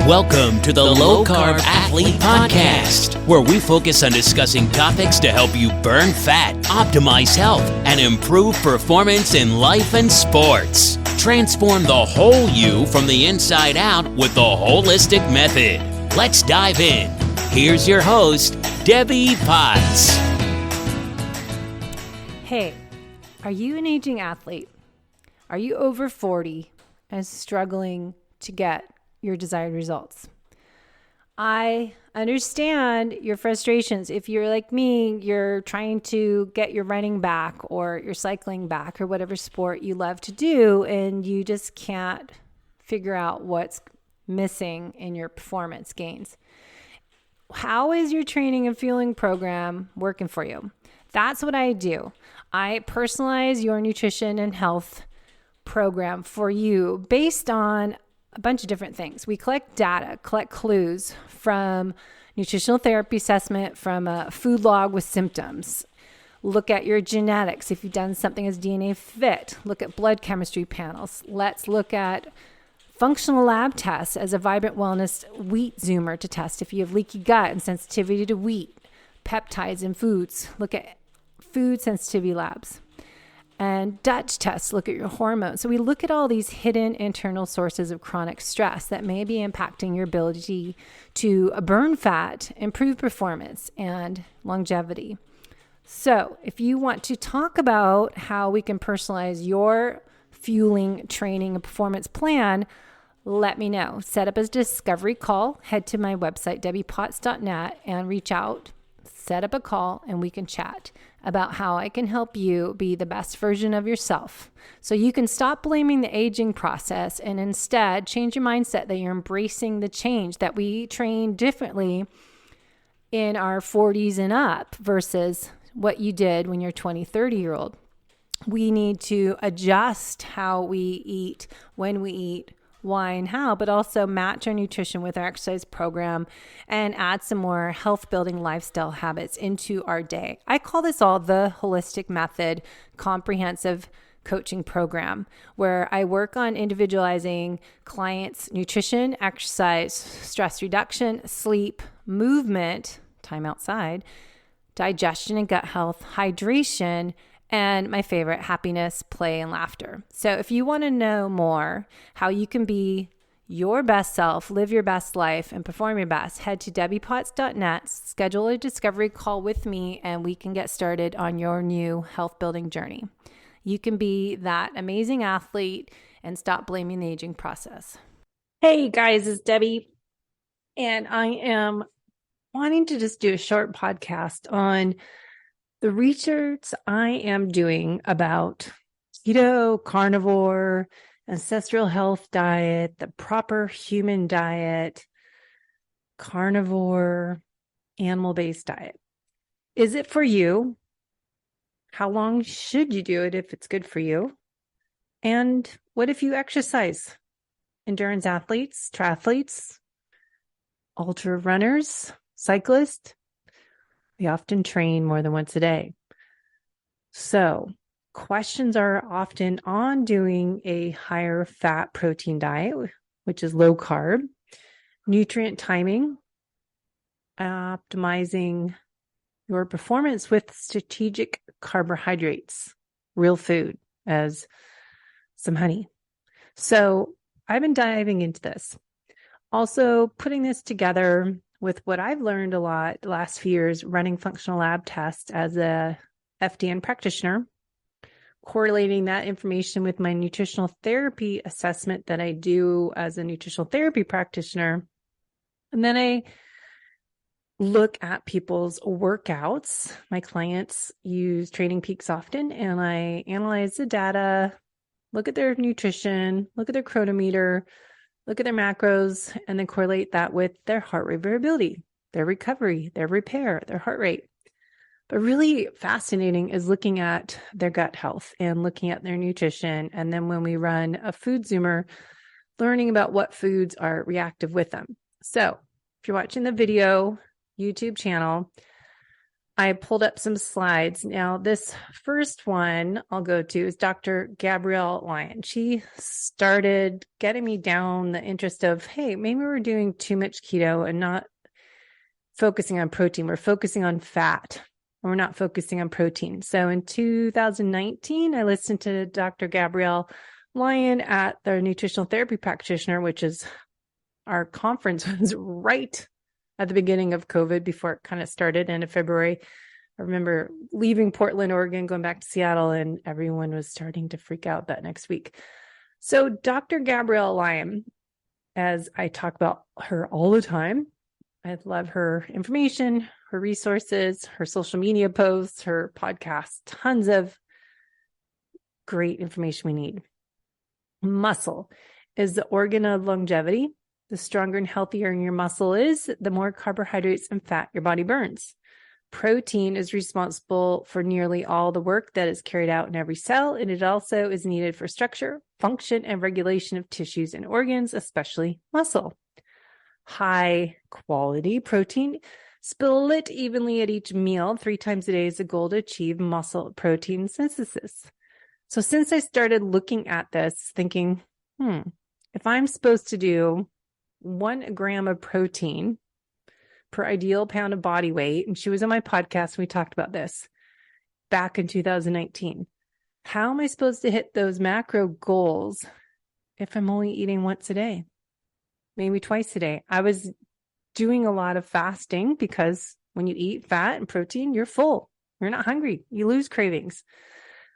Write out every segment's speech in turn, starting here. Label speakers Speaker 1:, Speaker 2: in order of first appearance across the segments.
Speaker 1: Welcome to the Low Carb Athlete Podcast, where we focus on discussing topics to help you burn fat, optimize health, and improve performance in life and sports. Transform the whole you from the inside out with the holistic method. Let's dive in. Here's your host, Debbie Potts.
Speaker 2: Hey, are you an aging athlete? Are you over 40 and struggling to get your desired results? I understand your frustrations. If you're like me, you're trying to get your running back or your cycling back or whatever sport you love to do, and you just can't figure out what's missing in your performance gains. How is your training and fueling program working for you? That's what I do. I personalize your nutrition and health program for you based on a bunch of different things. We collect data, collect clues from nutritional therapy assessment, from a food log with symptoms. Look at your genetics. If you've done something as DNA Fit, look at blood chemistry panels. Let's look at functional lab tests as a Vibrant Wellness wheat zoomer to test if you have leaky gut and sensitivity to wheat, peptides in foods. Look at food sensitivity labs. And Dutch tests, look at your hormones. So we look at all these hidden internal sources of chronic stress that may be impacting your ability to burn fat, improve performance, and longevity. So if you want to talk about how we can personalize your fueling, training, and performance plan, let me know. Set up a discovery call. Head to my website, debbiepotts.net, and reach out. Set up a call and we can chat about how I can help you be the best version of yourself. So you can stop blaming the aging process and instead change your mindset that you're embracing the change, that we train differently in our 40s and up versus what you did when you're 20, 30-year-old. We need to adjust how we eat, when we eat, why and how, but also match our nutrition with our exercise program and add some more health building lifestyle habits into our day. I call this all the holistic method comprehensive coaching program, where I work on individualizing clients' nutrition, exercise, stress reduction, sleep, movement, time outside, digestion and gut health, hydration, and my favorite, happiness, play, and laughter. So if you want to know more how you can be your best self, live your best life, and perform your best, head to debbiepotts.net, schedule a discovery call with me, and we can get started on your new health building journey. You can be that amazing athlete and stop blaming the aging process. Hey guys, it's Debbie, and I am wanting to just do a short podcast on the research I am doing about keto, carnivore, ancestral health diet, the proper human diet, carnivore, animal-based diet. Is it for you? How long should you do it if it's good for you? And what if you exercise? Endurance athletes, triathletes, ultra runners, cyclists? We often train more than once a day. So questions are often on doing a higher fat protein diet, which is low carb, nutrient timing, optimizing your performance with strategic carbohydrates, real food, as some honey. So I've been diving into this. Also putting this together with what I've learned a lot the last few years running functional lab tests as a FDN practitioner, correlating that information with my nutritional therapy assessment that I do as a nutritional therapy practitioner. And then I look at people's workouts. My clients use Training Peaks often, and I analyze the data, look at their nutrition, look at their chronometer, look at their macros, and then correlate that with their heart rate variability, their recovery, their repair, their heart rate. But really fascinating is looking at their gut health and looking at their nutrition. And then when we run a food zoomer, learning about what foods are reactive with them. So if you're watching the video YouTube channel, I pulled up some slides. Now, this first one I'll go to is Dr. Gabrielle Lyon. She started getting me down the interest of, hey, maybe we're doing too much keto and not focusing on protein. We're focusing on fat. We're not focusing on protein. So in 2019, I listened to Dr. Gabrielle Lyon at the Nutritional Therapy Practitioner, which is our conference was right at the beginning of COVID before it kind of started end of February. I remember leaving Portland, Oregon, going back to Seattle, and everyone was starting to freak out that next week. So Dr. Gabrielle Lyon, as I talk about her all the time, I love her information, her resources, her social media posts, her podcasts, tons of great information we need. Muscle is the organ of longevity. The stronger and healthier your muscle is, the more carbohydrates and fat your body burns. Protein is responsible for nearly all the work that is carried out in every cell, and it also is needed for structure, function, and regulation of tissues and organs, especially muscle. High quality protein, split evenly at each meal 3 times a day is the goal to achieve muscle protein synthesis. So since I started looking at this, thinking, if I'm supposed to do 1 gram of protein per ideal pound of body weight, and she was on my podcast, we talked about this back in 2019. How am I supposed to hit those macro goals if I'm only eating once a day? Maybe twice a day. I was doing a lot of fasting because when you eat fat and protein, you're full. You're not hungry. You lose cravings.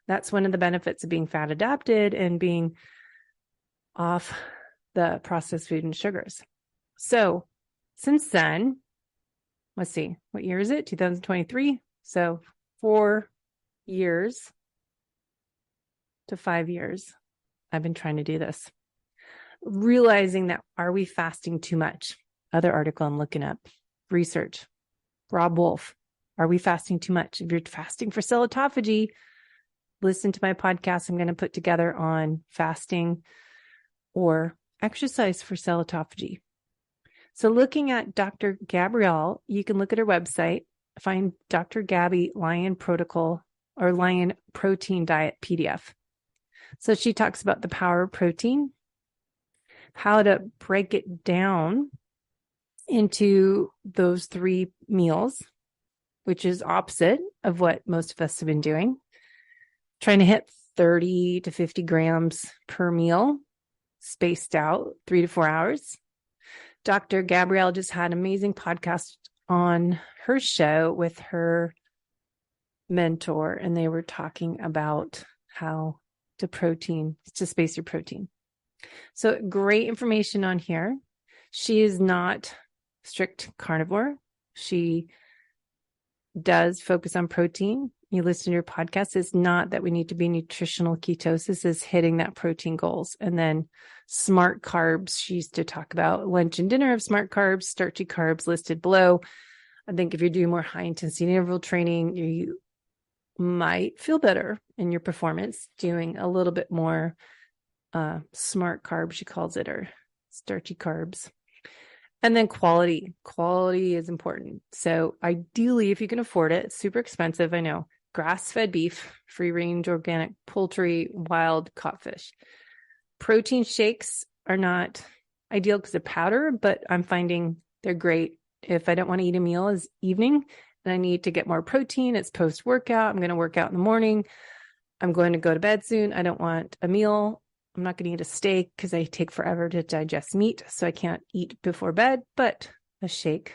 Speaker 2: That's one of the benefits of being fat adapted and being off the processed food and sugars. So since then, let's see, what year is it? 2023. So 4 years to 5 years, I've been trying to do this. Realizing that, are we fasting too much? Other article I'm looking up, research, Rob Wolf. Are we fasting too much? If you're fasting for cell autophagy, listen to my podcast I'm going to put together on fasting or exercise for cell autophagy. So looking at Dr. Gabrielle, you can look at her website, find Dr. Gabby Lyon Protocol or Lyon Protein Diet PDF. So she talks about the power of protein, how to break it down into those 3 meals, which is opposite of what most of us have been doing, trying to hit 30 to 50 grams per meal, spaced out 3 to 4 hours. Dr. Gabrielle just had an amazing podcast on her show with her mentor, and they were talking about how to space your protein. So great information on here. She is not strict carnivore. She does focus on protein. You listen to your podcast. It's not that we need to be nutritional ketosis, is hitting that protein goals. And then smart carbs. She used to talk about lunch and dinner of smart carbs, starchy carbs listed below. I think if you're doing more high intensity interval training, you might feel better in your performance doing a little bit more smart carbs, she calls it, or starchy carbs. And then quality is important. So ideally, if you can afford it, it's super expensive, I know, grass-fed beef, free-range organic poultry, wild caught fish. Protein shakes are not ideal because they're powder, but I'm finding they're great if I don't want to eat a meal as evening and I need to get more protein. It's post-workout. I'm going to work out in the morning. I'm going to go to bed soon. I don't want a meal. I'm not going to eat a steak because I take forever to digest meat, so I can't eat before bed, but a shake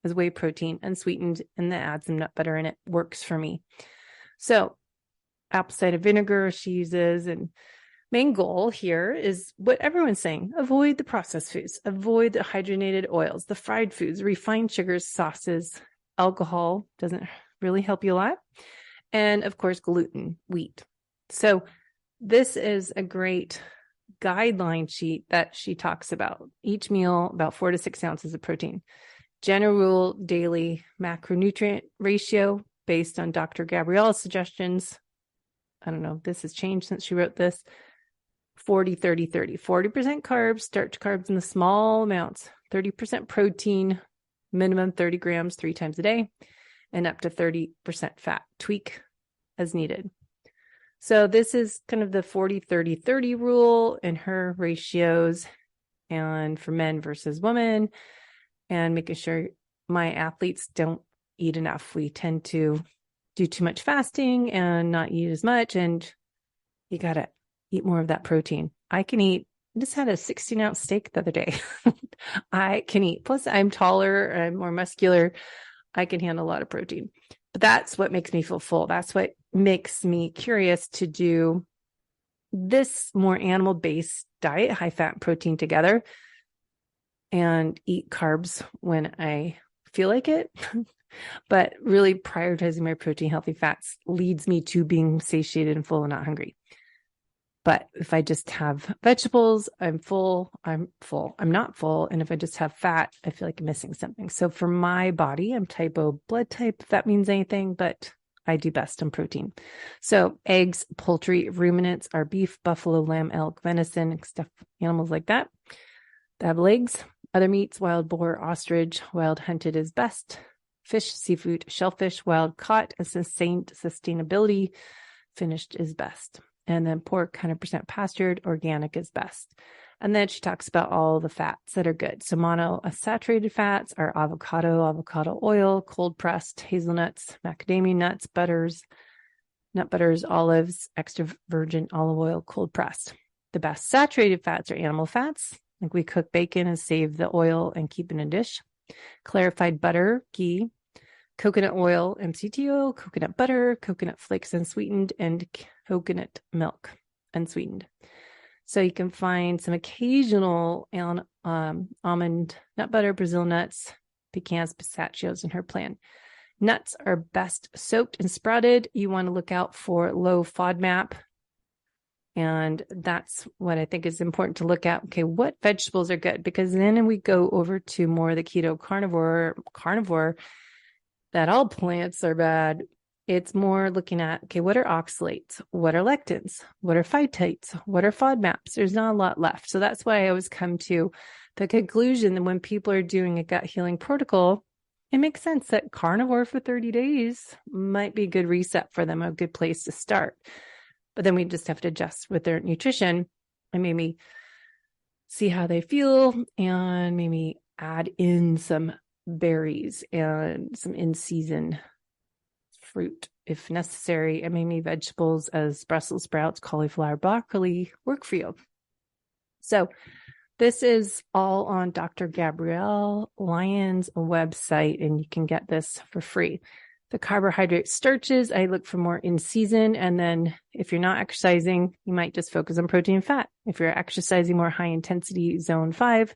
Speaker 2: is whey protein and sweetened, and then add some nut butter in it works for me. So apple cider vinegar she uses, and main goal here is what everyone's saying: avoid the processed foods, avoid the hydrogenated oils, the fried foods, refined sugars, sauces. Alcohol doesn't really help you a lot. And of course, gluten, wheat. So this is a great guideline sheet that she talks about. Each meal, about 4 to 6 ounces of protein. General rule, daily macronutrient ratio based on Dr. Gabrielle's suggestions. I don't know if this has changed since she wrote this. 40, 30, 30. 40% carbs, starch carbs in the small amounts. 30% protein, minimum 30 grams 3 times a day. and up to 30% fat. Tweak as needed. So this is kind of the 40-30-30 rule in her ratios and for men versus women, and making sure my athletes don't eat enough. We tend to do too much fasting and not eat as much, and you got to eat more of that protein. I just had a 16-ounce steak the other day. I can eat. Plus, I'm taller, I'm more muscular. I can handle a lot of protein. But that's what makes me feel full. That's what makes me curious to do this more animal-based diet, high fat and protein together, and eat carbs when I feel like it. But really prioritizing my protein, healthy fats leads me to being satiated and full and not hungry. But if I just have vegetables, I'm full. I'm not full. And if I just have fat, I feel like I'm missing something. So for my body, I'm type O blood type, if that means anything, but I do best on protein. So eggs, poultry, ruminants are beef, buffalo, lamb, elk, venison, stuff, animals like that have legs. Other meats, wild boar, ostrich, wild hunted is best. Fish, seafood, shellfish, wild caught, and sustainability, finished is best. And then pork, 100% pastured, organic is best. And then she talks about all the fats that are good. So monounsaturated fats are avocado oil, cold pressed, hazelnuts, macadamia nuts, butters, nut butters, olives, extra virgin olive oil, cold pressed. The best saturated fats are animal fats. Like we cook bacon and save the oil and keep in a dish. Clarified butter, ghee, coconut oil, MCT oil, coconut butter, coconut flakes unsweetened, and coconut milk unsweetened. So you can find some occasional almond nut butter, Brazil nuts, pecans, pistachios in her plan. Nuts are best soaked and sprouted. You want to look out for low FODMAP. And that's what I think is important to look at. Okay, what vegetables are good? Because then we go over to more of the keto carnivore, that all plants are bad. It's more looking at, okay, what are oxalates? What are lectins? What are phytates? What are FODMAPs? There's not a lot left. So that's why I always come to the conclusion that when people are doing a gut healing protocol, it makes sense that carnivore for 30 days might be a good reset for them, a good place to start. But then we just have to adjust with their nutrition and maybe see how they feel and maybe add in some berries and some in-season fruit if necessary, and maybe vegetables as Brussels sprouts, cauliflower, broccoli work for you. So this is all on Dr. Gabrielle Lyons' website, and you can get this for free. The carbohydrate starches, I look for more in season. And then if you're not exercising, you might just focus on protein and fat. If you're exercising more high intensity zone 5,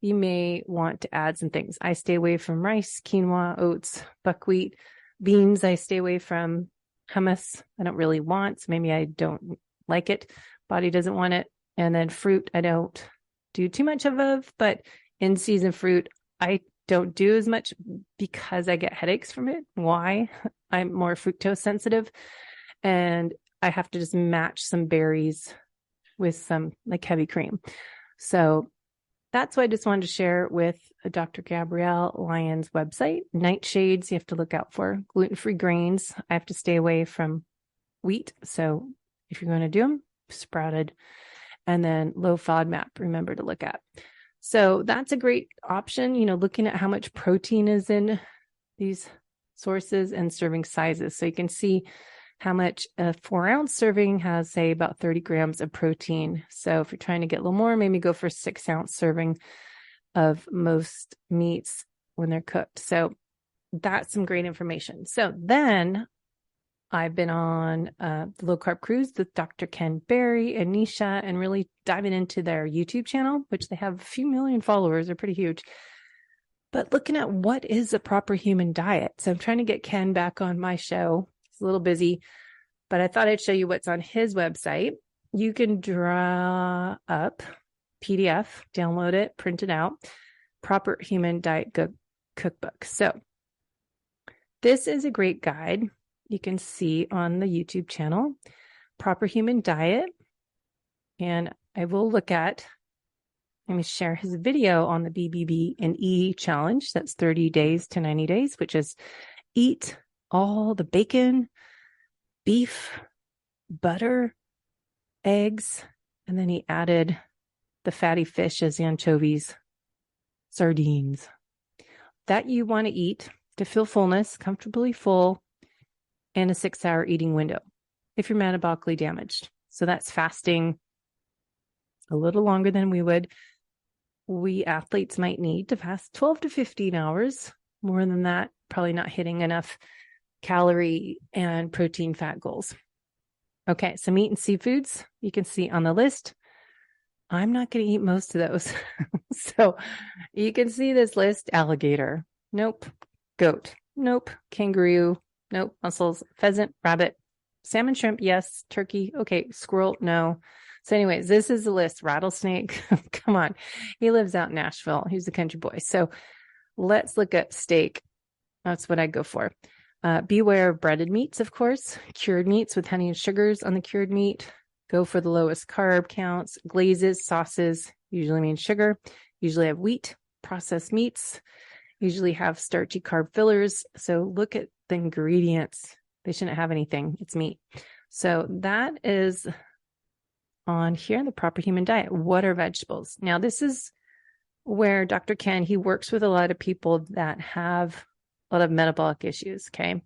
Speaker 2: you may want to add some things. I stay away from rice, quinoa, oats, buckwheat, beans. I stay away from hummus. I don't really want, so maybe I don't like it. Body doesn't want it. And then fruit, I don't do too much of, but in season fruit, I don't do as much because I get headaches from it. Why? I'm more fructose sensitive, and I have to just match some berries with some like heavy cream. So that's what I just wanted to share with Dr. Gabrielle Lyons' website. Nightshades, you have to look out for. Gluten-free grains, I have to stay away from wheat. So if you're going to do them, sprouted. And then low FODMAP, remember to look at. So that's a great option, looking at how much protein is in these sources and serving sizes. So you can see how much a 4-ounce serving has, say, about 30 grams of protein. So if you're trying to get a little more, maybe go for a 6-ounce serving of most meats when they're cooked. So that's some great information. So then I've been on the Low Carb Cruise with Dr. Ken Berry and Nisha, and really diving into their YouTube channel, which they have a few million followers. They're pretty huge. But looking at what is a proper human diet. So I'm trying to get Ken back on my show. He's a little busy, but I thought I'd show you what's on his website. You can draw up PDF, download it, print it out, Proper Human Diet Cookbook. So this is a great guide. You can see on the YouTube channel, Proper Human Diet. And I will let me share his video on the BBB and E challenge. That's 30 days to 90 days, which is eat all the bacon, beef, butter, eggs, and then he added the fatty fish as anchovies, sardines that you want to eat to feel fullness, comfortably full, and a 6-hour eating window if you're metabolically damaged. So that's fasting a little longer than we athletes might need to fast 12 to 15 hours. More than that, probably not hitting enough calorie and protein fat goals. Okay, so meat and seafoods you can see on the list. I'm not going to eat most of those. So you can see this list: alligator, nope. Goat, nope. Kangaroo, nope. Mussels, pheasant, rabbit, salmon, shrimp, yes. Turkey, okay. Squirrel, no. So anyways, this is the list. Rattlesnake, come on. He lives out in Nashville. He's a country boy. So let's look at steak. That's what I go for. Beware of breaded meats, of course. Cured meats with honey and sugars on the cured meat. Go for the lowest carb counts. Glazes, sauces, usually mean sugar. Usually have wheat. Processed meats usually have starchy carb fillers. So look at the ingredients. They shouldn't have anything. It's meat. So that is on here, the proper human diet. What are vegetables? Now, this is where Dr. Ken, he works with a lot of people that have a lot of metabolic issues. Okay.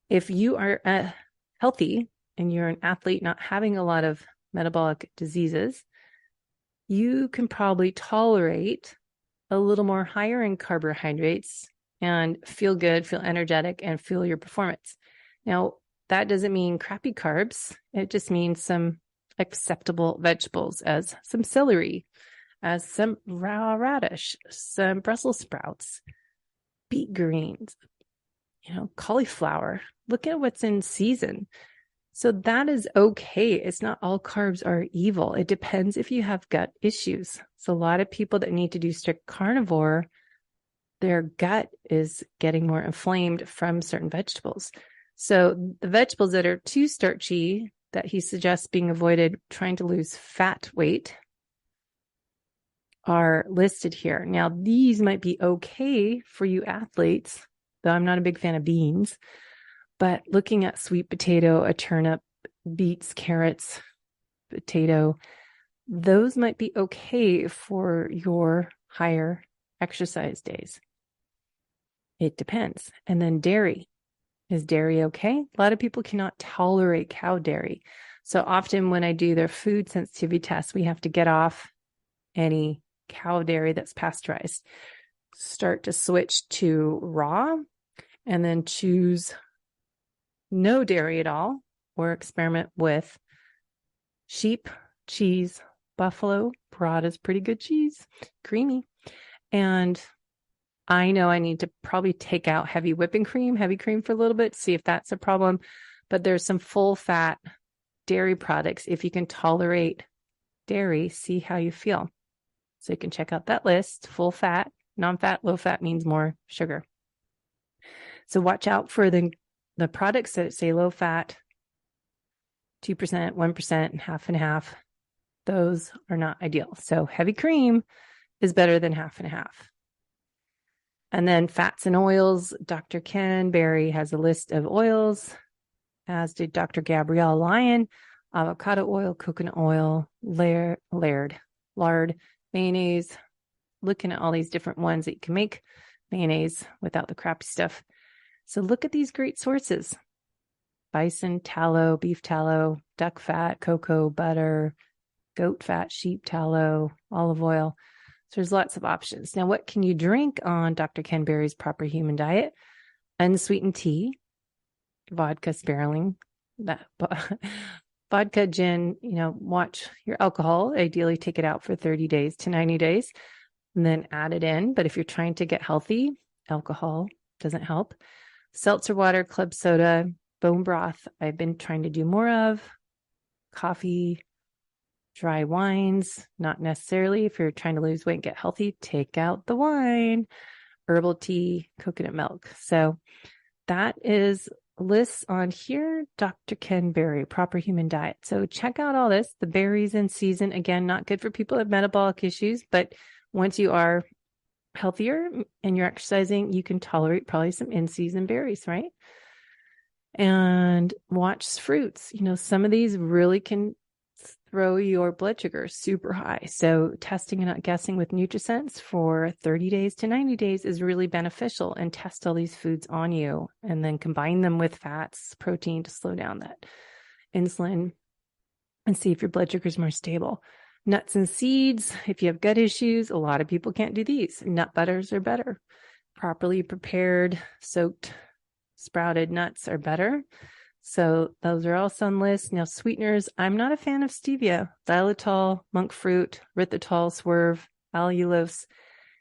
Speaker 2: If you are healthy and you're an athlete not having a lot of metabolic diseases, you can probably tolerate a little more higher in carbohydrates and feel good, feel energetic, and feel your performance. Now, that doesn't mean crappy carbs. It just means some acceptable vegetables, as some celery, as some raw radish, some Brussels sprouts, beet greens, cauliflower. Look at what's in season. So that is okay. It's not all carbs are evil. It depends if you have gut issues. So a lot of people that need to do strict carnivore, their gut is getting more inflamed from certain vegetables. So the vegetables that are too starchy that he suggests being avoided, trying to lose fat weight, are listed here. Now, these might be okay for you athletes, though I'm not a big fan of beans. But looking at sweet potato, a turnip, beets, carrots, potato, those might be okay for your higher exercise days. It depends. And then dairy. Is dairy okay? A lot of people cannot tolerate cow dairy. So often when I do their food sensitivity tests, we have to get off any cow dairy that's pasteurized. Start to switch to raw and then choose no dairy at all, or experiment with sheep, cheese, buffalo. Broad is pretty good cheese, creamy. And I know I need to probably take out heavy cream for a little bit, see if that's a problem. But there's some full fat dairy products. If you can tolerate dairy, see how you feel. So you can check out that list. Full fat, non-fat, low fat means more sugar. So watch out for the products that say low fat, 2%, 1%, and half. Those are not ideal. So heavy cream is better than half and half. And then fats and oils. Dr. Ken Berry has a list of oils, as did Dr. Gabrielle Lyon. Avocado oil, coconut oil, lard, mayonnaise. Looking at all these different ones that you can make mayonnaise without the crappy stuff. So look at these great sources: bison tallow, beef tallow, duck fat, cocoa butter, goat fat, sheep tallow, olive oil. So there's lots of options. Now, what can you drink on Dr. Ken Berry's Proper Human Diet? Unsweetened tea, vodka sparingly, vodka, gin, watch your alcohol. Ideally take it out for 30 days to 90 days and then add it in. But if you're trying to get healthy, alcohol doesn't help. Seltzer water, club soda, bone broth, I've been trying to do more of. Coffee, dry wines, not necessarily. If you're trying to lose weight and get healthy, take out the wine. Herbal tea, coconut milk. So that is lists on here. Dr. Ken Berry, Proper Human Diet. So check out all this. The berries in season, again, not good for people with metabolic issues, but once you are
Speaker 3: healthier and you're exercising, you can tolerate probably some in-season berries, right? And watch fruits. Some of these really can throw your blood sugar super high. So testing and not guessing with Nutrisense for 30 days to 90 days is really beneficial, and test all these foods on you and then combine them with fats, protein to slow down that insulin and see if your blood sugar is more stable. Nuts and seeds, if you have gut issues, a lot of people can't do these. Nut butters are better. Properly prepared, soaked, sprouted nuts are better. So those are also on the list. Now, sweeteners, I'm not a fan of stevia, xylitol, monk fruit, erythritol, swerve, allulose.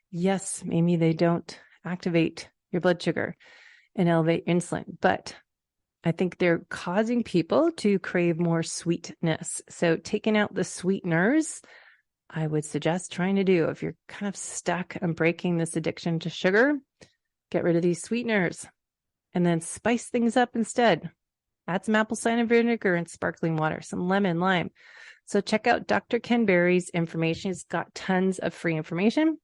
Speaker 3: Yes, maybe they don't activate your blood sugar and elevate insulin, but I think they're causing people to crave more sweetness. So taking out the sweeteners, I would suggest trying to do. If you're kind of stuck on breaking this addiction to sugar, get rid of these sweeteners and then spice things up instead. Add some apple cider vinegar and sparkling water, some lemon, lime. So check out Dr. Ken Berry's information. He's got tons of free information.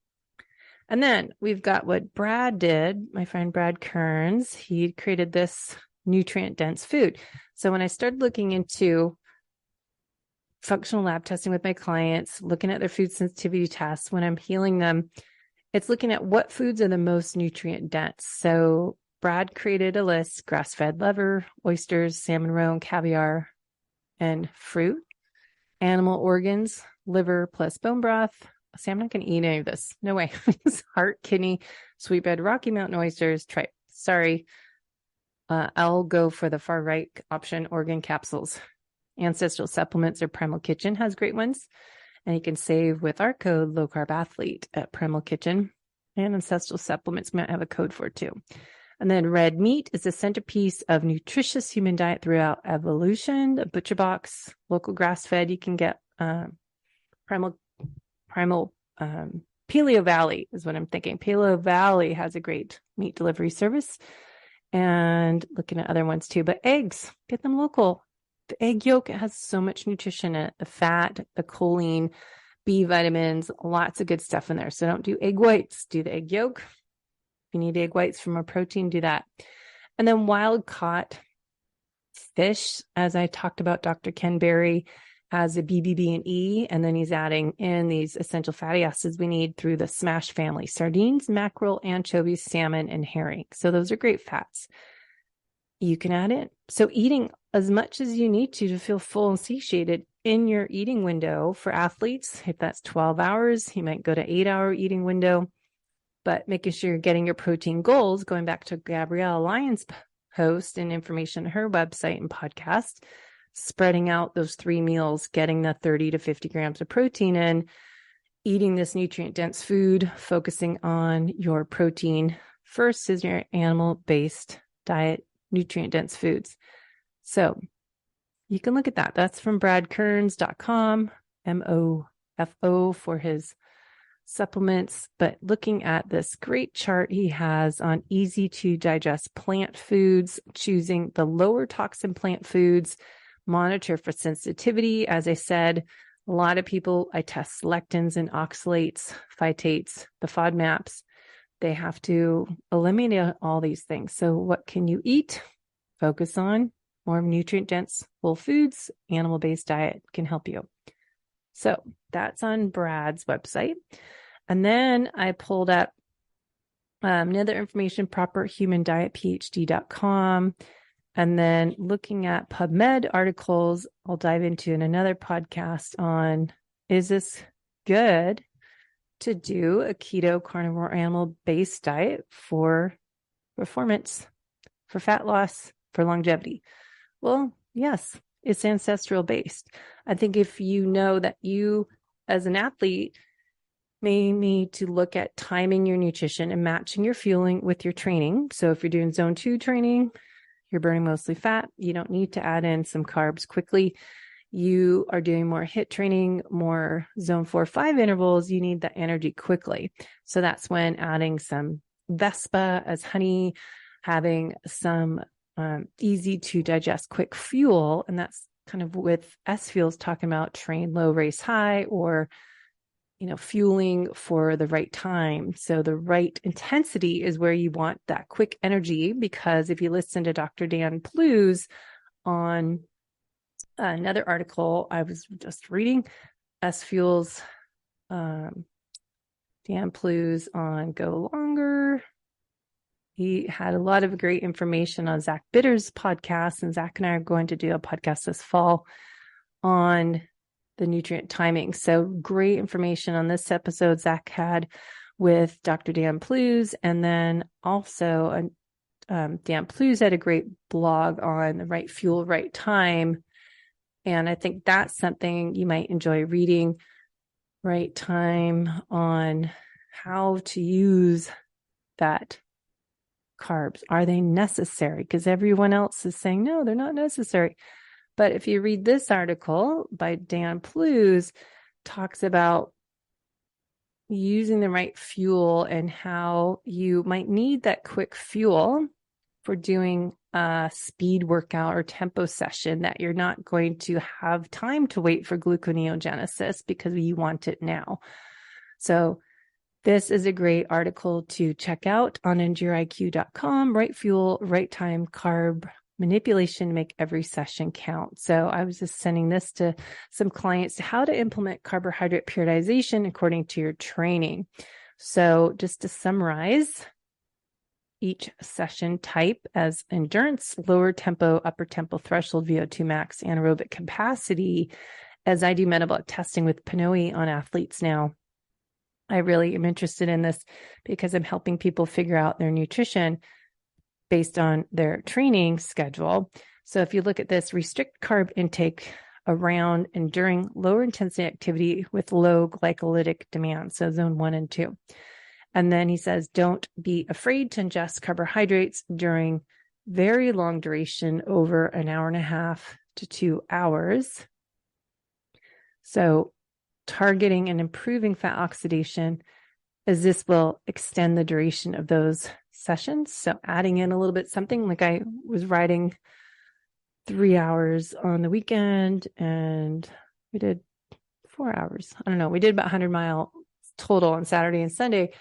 Speaker 3: And then we've got what Brad did, my friend Brad Kearns. He created this nutrient-dense food. So when I started looking into functional lab testing with my clients, looking at their food sensitivity tests, when I'm healing them, it's looking at what foods are the most nutrient-dense. So Brad created a list: grass-fed liver, oysters, salmon roe, and caviar, and fruit. Animal organs, liver plus bone broth. See, I'm not going to eat any of this. No way. Heart, kidney, sweetbread, Rocky Mountain oysters, tripe. Sorry. I'll go for the far right option, organ capsules. Ancestral supplements or Primal Kitchen has great ones. And you can save with our code Low Carb Athlete at Primal Kitchen. And ancestral supplements might have a code for it too. And then red meat is the centerpiece of nutritious human diet throughout evolution. The Butcher Box, local grass-fed. You can get Primal Paleo Valley is what I'm thinking. Paleo Valley has a great meat delivery service. And looking at other ones too. But eggs, get them local. The egg yolk, it has so much nutrition in it. The fat, the choline, B vitamins, lots of good stuff in there. So don't do egg whites, do the egg yolk. If you need egg whites from a protein, do that. And then wild caught fish, as I talked about, Dr. Ken Berry has a BBB and E, and then he's adding in these essential fatty acids we need through the SMASH family: sardines, mackerel, anchovies, salmon, and herring. So those are great fats you can add in. So eating as much as you need to feel full and satiated in your eating window. For athletes, if that's 12 hours, you might go to 8-hour eating window, but making sure you're getting your protein goals, going back to Gabrielle Lyons' post and information on her website and podcast, spreading out those 3 meals, getting the 30 to 50 grams of protein in, eating this nutrient-dense food, focusing on your protein first is your animal-based diet, nutrient-dense foods. So you can look at that. That's from bradkearns.com, MOFO for his supplements, but looking at this great chart he has on easy to digest plant foods, choosing the lower toxin plant foods, monitor for sensitivity. As I said, a lot of people, I test lectins and oxalates, phytates, the FODMAPs. They have to eliminate all these things. So what can you eat? Focus on more nutrient-dense whole foods. Animal-based diet can help you. So that's on Brad's website. And then I pulled up another information, properhumandietphd.com. And then looking at PubMed articles, I'll dive into in another podcast on, is this good to do a keto carnivore animal-based diet for performance, for fat loss, for longevity? Well, yes, it's ancestral based. I think if you know that you as an athlete may need to look at timing your nutrition and matching your fueling with your training. So if you're doing zone 2 training, you're burning mostly fat, you don't need to add in some carbs quickly. You are doing more HIIT training, more zone 4-5 intervals, you need that energy quickly. So that's when adding some Vespa as honey, having some easy to digest quick fuel. And that's kind of with S Fuels talking about train low, race high, or, fueling for the right time. So the right intensity is where you want that quick energy, because if you listen to Dr. Dan Plews on another article I was just reading, S Fuels, Dan Plews on Go Longer. He had a lot of great information on Zach Bitter's podcast, and Zach and I are going to do a podcast this fall on the nutrient timing. So great information on this episode Zach had with Dr. Dan Plews. And then also Dan Plews had a great blog on the right fuel, right time. And I think that's something you might enjoy reading. Right time on how to use that carbs. Are they necessary? Because everyone else is saying, no, they're not necessary. But if you read this article by Dan Plews, talks about using the right fuel and how you might need that quick fuel for doing a speed workout or tempo session that you're not going to have time to wait for gluconeogenesis because you want it now. So this is a great article to check out on EndureIQ.com. Right fuel, right time, carb manipulation to make every session count. So I was just sending this to some clients, how to implement carbohydrate periodization according to your training. So just to summarize, each session type as endurance, lower tempo, upper tempo threshold, VO2 max, anaerobic capacity. As I do metabolic testing with Pinoe on athletes now, I really am interested in this because I'm helping people figure out their nutrition based on their training schedule. So if you look at this, restrict carb intake around and during lower intensity activity with low glycolytic demand. So zone 1 and 2. And then he says, don't be afraid to ingest carbohydrates during very long duration over an hour and a half to 2 hours. So targeting and improving fat oxidation, as this will extend the duration of those sessions. So adding in a little bit something, like I was riding 3 hours on the weekend and we did 4 hours. I don't know. We did about 100-mile total on Saturday and Sunday,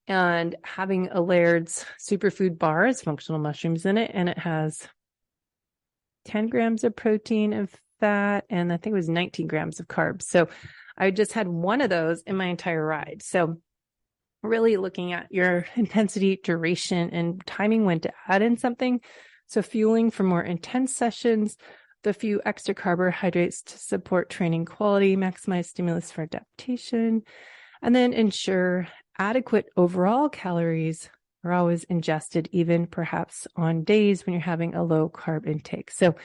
Speaker 3: and having a Laird's superfood bar has functional mushrooms in it, and it has 10 grams of protein and fat, and I think it was 19 grams of carbs. So I just had one of those in my entire ride. So really looking at your intensity, duration, and timing when to add in something. So fueling for more intense sessions, the few extra carbohydrates to support training quality, maximize stimulus for adaptation, and then ensure adequate overall calories are always ingested, even perhaps on days when you're having a low carb intake. So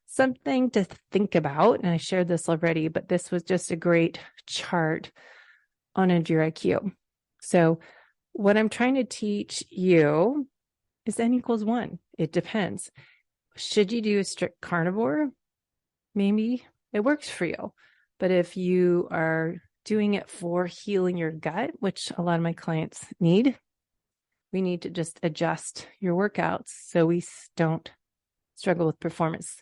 Speaker 3: something to think about, and I shared this already, but this was just a great chart on EndureIQ. So what I'm trying to teach you is N equals 1. It depends. Should you do a strict carnivore? Maybe it works for you. But if you are doing it for healing your gut, which a lot of my clients need, we need to just adjust your workouts so we don't struggle with performance.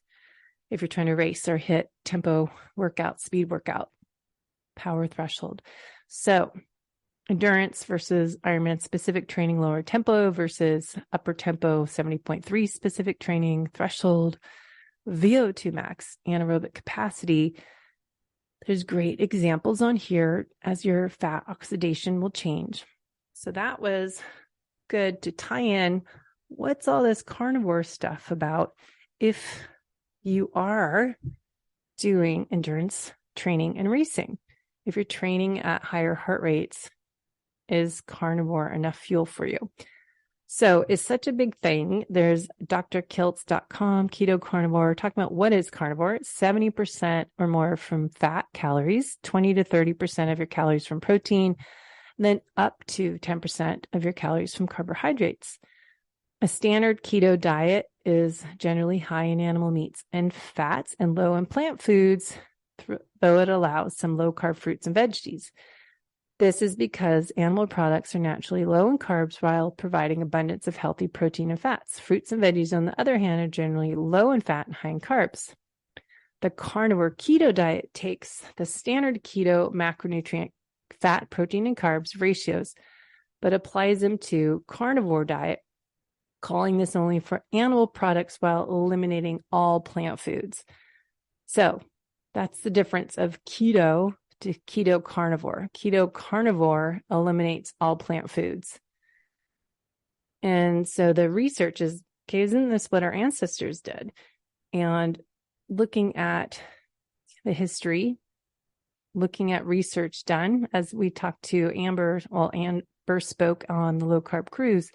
Speaker 3: If you're trying to race or hit tempo workout, speed workout, power threshold. So endurance versus Ironman specific training, lower tempo versus upper tempo, 70.3 specific training threshold, VO2 max, anaerobic capacity. There's great examples on here as your fat oxidation will change. So that was good to tie in. What's all this carnivore stuff about? If you are doing endurance training and racing, if you're training at higher heart rates, is carnivore enough fuel for you? So it's such a big thing. There's drkiltz.com, keto carnivore, talking about what is carnivore. It's 70% or more from fat calories, 20 to 30% of your calories from protein, and then up to 10% of your calories from carbohydrates. A standard keto diet is generally high in animal meats and fats and low in plant foods, though it allows some low-carb fruits and veggies. This is because animal products are naturally low in carbs while providing abundance of healthy protein and fats. Fruits and veggies, on the other hand, are generally low in fat and high in carbs. The carnivore keto diet takes the standard keto macronutrient fat, protein, and carbs ratios, but applies them to carnivore diet, calling this only for animal products while eliminating all plant foods. So that's the difference of keto to keto carnivore. Keto carnivore eliminates all plant foods. And so the research is, okay, isn't this what our ancestors did? And looking at the history, looking at research done, as we talked to Amber, Amber spoke on the low carb cruise,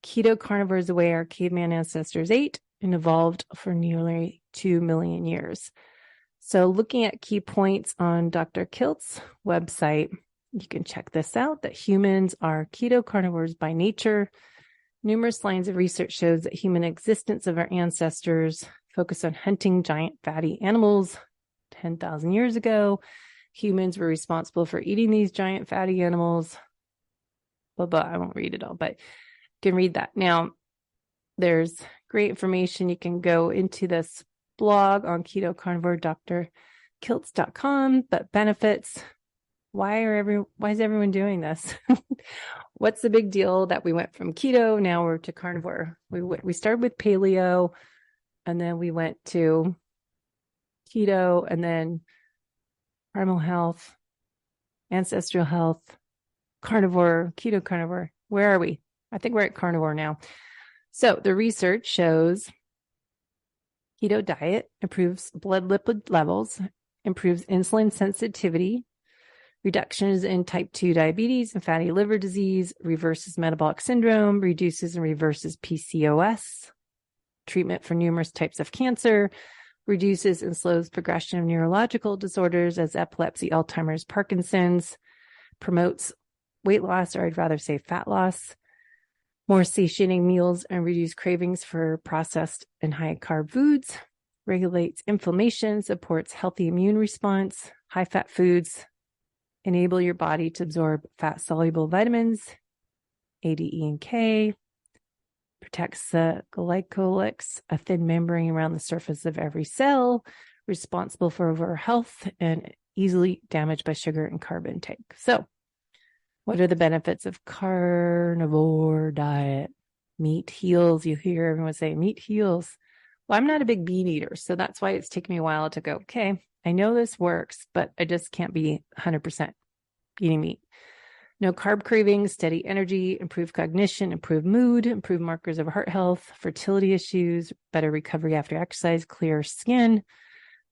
Speaker 3: keto carnivore is the way our caveman ancestors ate and evolved for nearly 2 million years. So looking at key points on Dr. Kilt's website, you can check this out, that humans are keto carnivores by nature. Numerous lines of research shows that human existence of our ancestors focused on hunting giant fatty animals. 10,000 years ago, humans were responsible for eating these giant fatty animals. Blah, blah. I won't read it all, but you can read that. Now, there's great information. You can go into this blog on keto carnivore, drkiltz.com, but benefits. Why is everyone doing this? What's the big deal that we went from keto, now we're to carnivore? We started with paleo, and then we went to keto, and then primal health, ancestral health, carnivore, keto carnivore. Where are we? I think we're at carnivore now. So the research shows keto diet improves blood lipid levels, improves insulin sensitivity, reductions in type 2 diabetes and fatty liver disease, reverses metabolic syndrome, reduces and reverses PCOS, treatment for numerous types of cancer, reduces and slows progression of neurological disorders as epilepsy, Alzheimer's, Parkinson's, promotes weight loss, or I'd rather say fat loss, more satiating meals and reduce cravings for processed and high carb foods, regulates inflammation, supports healthy immune response, high fat foods, enable your body to absorb fat-soluble vitamins, A, D, E, and K, protects the glycolyx, a thin membrane around the surface of every cell, responsible for overall health and easily damaged by sugar and carb intake. So, what are the benefits of carnivore diet? Meat heals. You hear everyone say meat heals. Well, I'm not a big meat eater, so that's why it's taken me a while to go, okay, I know this works, but I just can't be 100% eating meat. No carb cravings, steady energy, improved cognition, improved mood, improved markers of heart health, fertility issues, better recovery after exercise, clearer skin,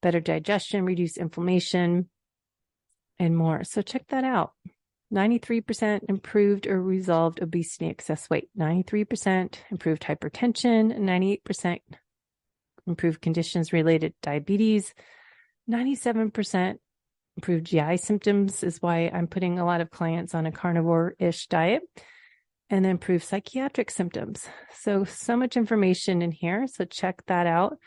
Speaker 3: better digestion, reduced inflammation, and more. So check that out. 93% improved or resolved obesity, excess weight, 93% improved hypertension, 98% improved conditions related to diabetes, 97% improved GI symptoms is why I'm putting a lot of clients on a carnivore-ish diet, and then improved psychiatric symptoms. So much information in here. So check that out.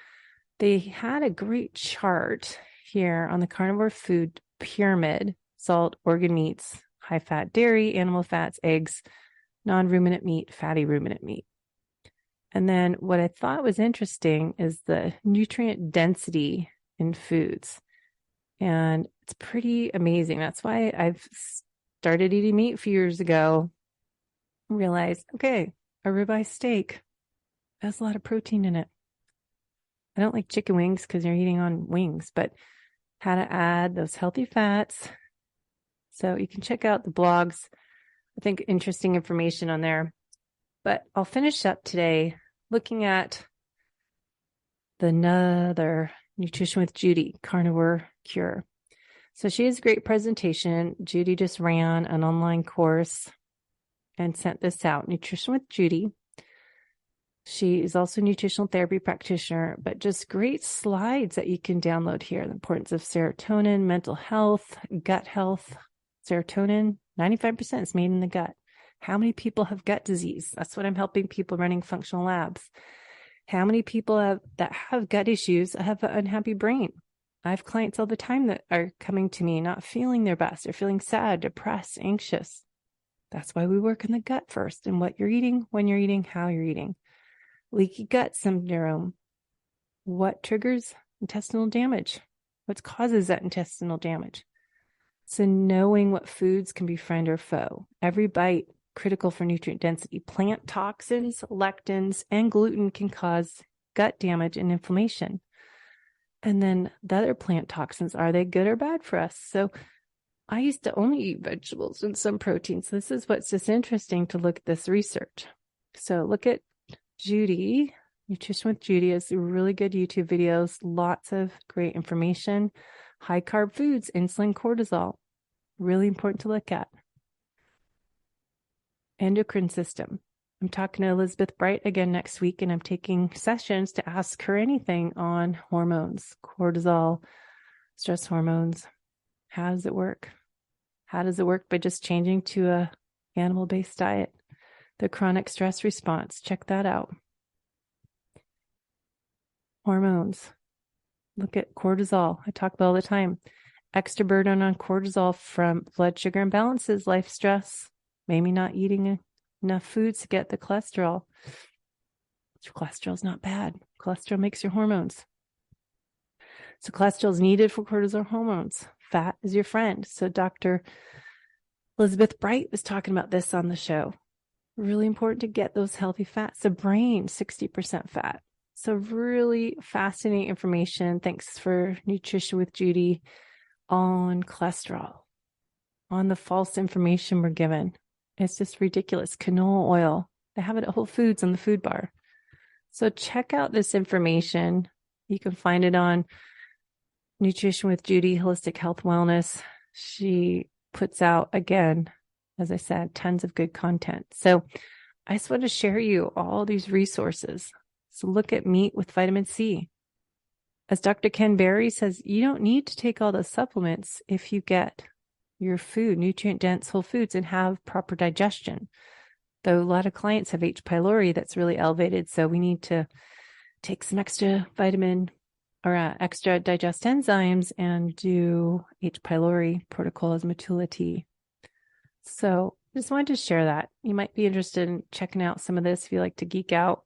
Speaker 3: They had a great chart here on the carnivore food pyramid: salt, organ meats, high fat dairy, animal fats, eggs, non-ruminant meat, fatty ruminant meat. And then what I thought was interesting is the nutrient density in foods. And it's pretty amazing. That's why I've started eating meat a few years ago. Realized, okay, a ribeye steak has a lot of protein in it. I don't like chicken wings because you're eating on wings, but how to add those healthy fats. So you can check out the blogs. I think interesting information on there. But I'll finish up today looking at another Nutrition with Judy Carnivore Cure. So she has a great presentation. Judy just ran an online course and sent this out, Nutrition with Judy. She is also a nutritional therapy practitioner, but just great slides that you can download here. The importance of serotonin, mental health, gut health. Serotonin, 95% is made in the gut. How many people have gut disease? That's what I'm helping people running functional labs. How many people that have gut issues have an unhappy brain? I have clients all the time that are coming to me not feeling their best. They're feeling sad, depressed, anxious. That's why we work in the gut first, and what you're eating, when you're eating, how you're eating. Leaky gut syndrome. What triggers intestinal damage? What causes that intestinal damage? So knowing what foods can be friend or foe. Every bite critical for nutrient density. Plant toxins, lectins, and gluten can cause gut damage and inflammation. And then the other plant toxins, are they good or bad for us? So I used to only eat vegetables and some proteins. This is what's just interesting to look at this research. So look at Judy. Nutrition with Judy has really good YouTube videos, lots of great information. High carb foods, insulin, cortisol, really important to look at. Endocrine system. I'm talking to Elizabeth Bright again next week, and I'm taking sessions to ask her anything on hormones, cortisol, stress hormones. How does it work? How does it work by just changing to a animal-based diet? The chronic stress response, check that out. Hormones. Look at cortisol. I talk about all the time. Extra burden on cortisol from blood sugar imbalances, life stress, maybe not eating enough foods to get the cholesterol. Cholesterol is not bad. Cholesterol makes your hormones. So cholesterol is needed for cortisol hormones. Fat is your friend. So Dr. Elizabeth Bright was talking about this on the show. Really important to get those healthy fats. The brain, 60% fat. So really fascinating information. Thanks for Nutrition with Judy on cholesterol, on the false information we're given. It's just ridiculous. Canola oil. They have it at Whole Foods on the food bar. So check out this information. You can find it on Nutrition with Judy, Holistic Health Wellness. She puts out, again, as I said, tons of good content. So I just want to share you all these resources. So look at meat with vitamin C. As Dr. Ken Berry says, you don't need to take all the supplements if you get your food, nutrient-dense whole foods, and have proper digestion. Though a lot of clients have H. pylori that's really elevated, so we need to take some extra vitamin or extra digest enzymes and do H. pylori protocol as Matula tea. So just wanted to share that. You might be interested in checking out some of this if you like to geek out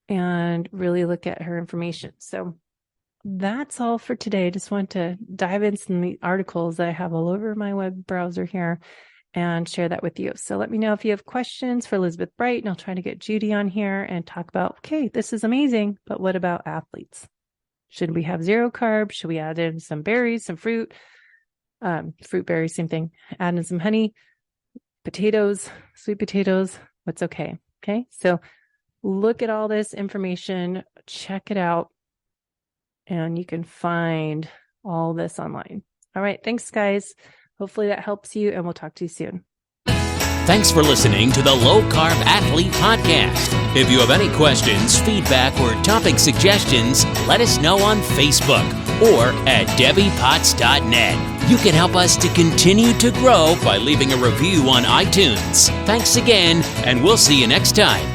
Speaker 3: and really look at her information. So that's all for today. Just want to dive into some of the articles that I have all over my web browser here and share that with you. So let me know if you have questions for Elizabeth Bright, and I'll try to get Judy on here and talk about, okay, this is amazing, but what about athletes? Should we have zero carbs? Should we add in some berries, some fruit? Fruit, berries, same thing. Add in some honey, potatoes, sweet potatoes. What's okay? Okay. So look at all this information, check it out, and you can find all this online. All right. Thanks, guys. Hopefully that helps you, and we'll talk to you soon.
Speaker 1: Thanks for listening to the Low Carb Athlete Podcast. If you have any questions, feedback, or topic suggestions, let us know on Facebook or at debbiepotts.net. You can help us to continue to grow by leaving a review on iTunes. Thanks again, and we'll see you next time